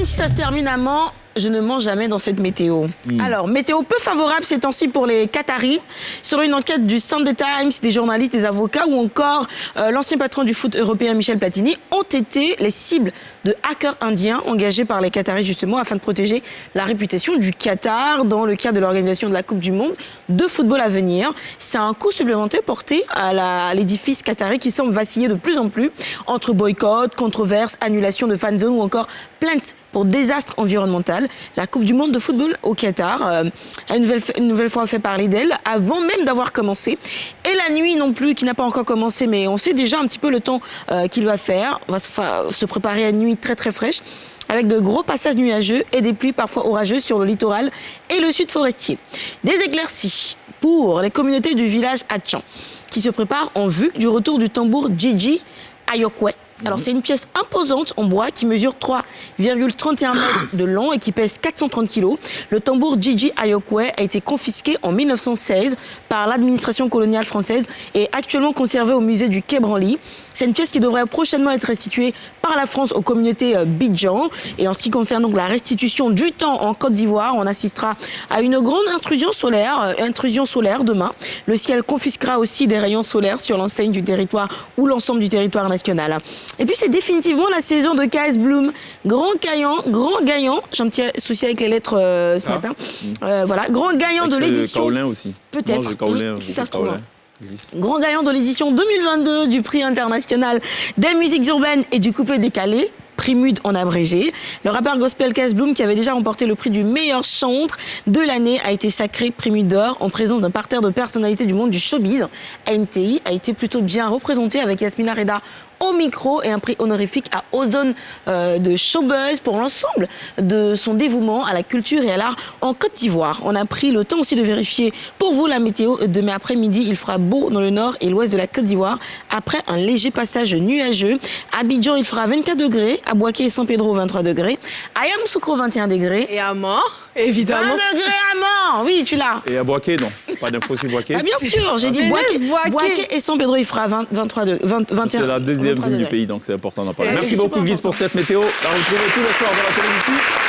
Même si ça se termine à mort, je ne mens jamais dans cette météo. Alors, météo peu favorable ces temps-ci pour les Qataris. Selon une enquête du Sunday Times, des journalistes, des avocats ou encore l'ancien patron du foot européen Michel Platini ont été les cibles de hackers indiens engagés par les Qataris justement afin de protéger la réputation du Qatar dans le cadre de l'organisation de la Coupe du Monde de football à venir. C'est un coût supplémentaire porté à l'édifice qatari qui semble vaciller de plus en plus entre boycott, controverses, annulation de fan zone ou encore plaintes pour désastre environnemental. La Coupe du Monde de football au Qatar a une nouvelle fois fait parler d'elle avant même d'avoir commencé. Et la nuit non plus, qui n'a pas encore commencé, mais on sait déjà un petit peu le temps qu'il va faire. On va se préparer à une nuit très très fraîche avec de gros passages nuageux et des pluies parfois orageuses sur le littoral et le sud forestier. Des éclaircies pour les communautés du village Hatchan qui se préparent en vue du retour du tambour Gigi Ayokwe. Alors, c'est une pièce imposante en bois qui mesure 3,31 mètres de long et qui pèse 430 kilos. Le tambour Gigi Ayokwe a été confisqué en 1916 par l'administration coloniale française et actuellement conservé au musée du Quai Branly. C'est une pièce qui devrait prochainement être restituée par la France aux communautés Bidjan. Et en ce qui concerne donc la restitution du temps en Côte d'Ivoire, on assistera à une grande intrusion solaire demain. Le ciel confisquera aussi des rayons solaires sur l'enseigne du territoire ou l'ensemble du territoire national. Et puis c'est définitivement la saison de KS Bloom. Grand gagnant. J'ai un petit souci avec les lettres ce matin. Voilà, grand gagnant de l'édition. Kaolin aussi. Peut-être, si ça se trouve. Lisse. Grand gagnant de l'édition 2022 du prix international des musiques urbaines et du coupé décalé. Prix MUD en abrégé. Le rappeur gospel KS Bloom, qui avait déjà remporté le prix du meilleur chantre de l'année, a été sacré prix MUD d'or en présence d'un parterre de personnalités du monde du showbiz. ANTI a été plutôt bien représenté avec Yasmina Reda au micro et un prix honorifique à Ozone de Showbuzz pour l'ensemble de son dévouement à la culture et à l'art en Côte d'Ivoire. On a pris le temps aussi de vérifier pour vous la météo. Demain après-midi, il fera beau dans le nord et l'ouest de la Côte d'Ivoire après un léger passage nuageux. À Abidjan, il fera 24 degrés. À Boaké et San Pedro, 23 degrés. À Yamoussoukro, 21 degrés. Et à mort, évidemment. 20 degrés à mort. Oui, tu l'as. Et à Boaké, non. Pas d'infos sur Boaké. Ah, bien sûr, j'ai dit Boaké et San Pedro, il fera 23 21. C'est la deuxième ville du pays, donc c'est important d'en parler. Merci beaucoup, Guise, pour cette météo. La retrouvez tous les soirs dans la télévision.